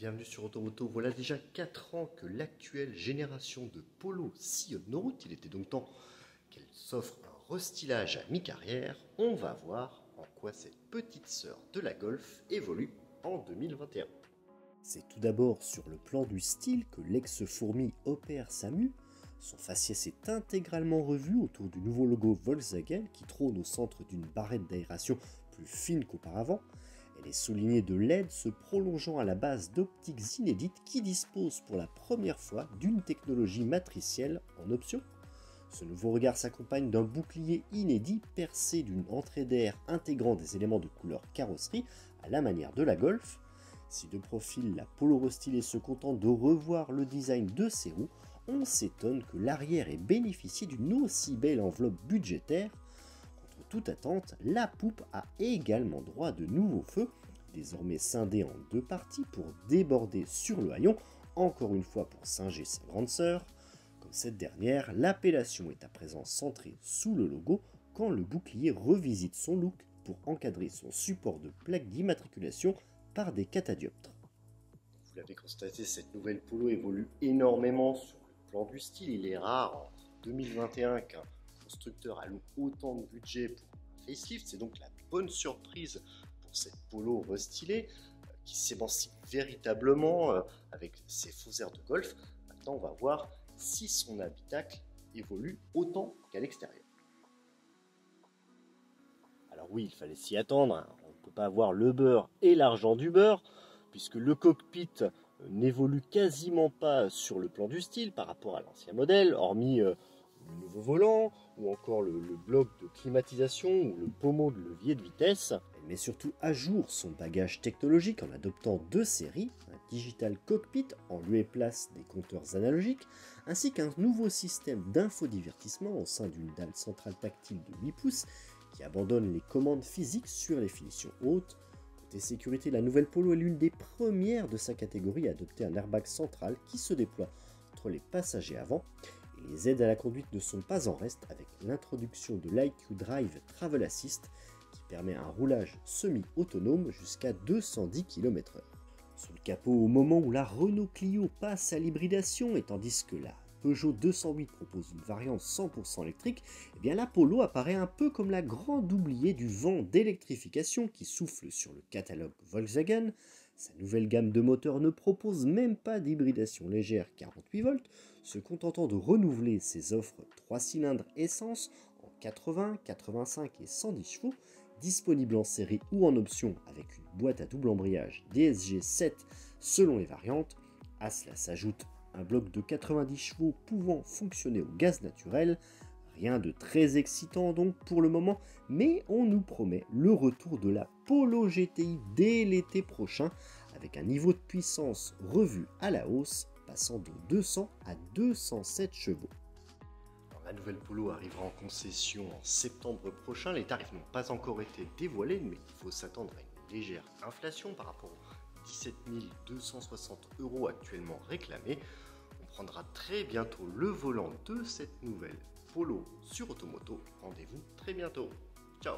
bienvenue sur Automoto. Voilà déjà 4 ans que l'actuelle génération de Polo sillonne nos routes. Il était donc temps qu'elle s'offre un restylage à mi-carrière. On va voir en quoi cette petite sœur de la Golf évolue en 2021. C'est tout d'abord sur le plan du style que l'ex-fourmi opère sa mue. Son faciès est intégralement revu autour du nouveau logo Volkswagen qui trône au centre d'une barrette d'aération plus fine qu'auparavant. Elle est soulignée de LED se prolongeant à la base d'optiques inédites qui disposent pour la première fois d'une technologie matricielle en option. Ce nouveau regard s'accompagne d'un bouclier inédit percé d'une entrée d'air intégrant des éléments de couleur carrosserie à la manière de la Golf. Si de profil la Polo restylée se contente de revoir le design de ses roues, on s'étonne que l'arrière ait bénéficié d'une aussi belle enveloppe budgétaire. Contre toute attente, la poupe a également droit de nouveaux feux, désormais scindés en deux parties pour déborder sur le haillon, encore une fois pour singer sa grande sœur. Comme cette dernière, l'appellation est à présent centrée sous le logo quand le bouclier revisite son look pour encadrer son support de plaque d'immatriculation par des catadioptres. Vous l'avez constaté, cette nouvelle Polo évolue énormément sur le plan du style. Il est rare en 2021 qu'un constructeur alloue autant de budget pour un facelift. C'est donc la bonne surprise pour cette Polo restylée qui s'émancipe véritablement avec ses faux airs de Golf. Maintenant, on va voir si son habitacle évolue autant qu'à l'extérieur. Alors oui, il fallait s'y attendre, hein. On ne peut pas avoir le beurre et l'argent du beurre, puisque le cockpit n'évolue quasiment pas sur le plan du style par rapport à l'ancien modèle, hormis le nouveau volant, ou encore le bloc de climatisation, ou le pommeau de levier de vitesse. Elle met surtout à jour son bagage technologique en adoptant deux séries, un digital cockpit en lieu et place des compteurs analogiques, ainsi qu'un nouveau système d'infodivertissement au sein d'une dalle centrale tactile de 8 pouces, qui abandonne les commandes physiques sur les finitions hautes. Côté sécurité, la nouvelle Polo est l'une des premières de sa catégorie à adopter un airbag central qui se déploie entre les passagers avant, et les aides à la conduite ne sont pas en reste avec l'introduction de l'IQ Drive Travel Assist qui permet un roulage semi-autonome jusqu'à 210 km/h. Sous le capot, au moment où la Renault Clio passe à l'hybridation et tandis que la Peugeot 208 propose une variante 100% électrique, eh bien la Polo apparaît un peu comme la grande oubliée du vent d'électrification qui souffle sur le catalogue Volkswagen. Sa nouvelle gamme de moteurs ne propose même pas d'hybridation légère 48 volts, se contentant de renouveler ses offres 3 cylindres essence en 80, 85 et 110 chevaux, disponibles en série ou en option avec une boîte à double embrayage DSG 7 selon les variantes. À cela s'ajoute un bloc de 90 chevaux pouvant fonctionner au gaz naturel. Rien de très excitant donc pour le moment, mais on nous promet le retour de la Polo GTI dès l'été prochain, avec un niveau de puissance revu à la hausse, passant de 200 à 207 chevaux. Alors, la nouvelle Polo arrivera en concession en septembre prochain. Les tarifs n'ont pas encore été dévoilés, mais il faut s'attendre à une légère inflation par rapport aux 17 260 € actuellement réclamés. On prendra très bientôt le volant de cette nouvelle Polo sur Automoto. Rendez-vous très bientôt. Ciao!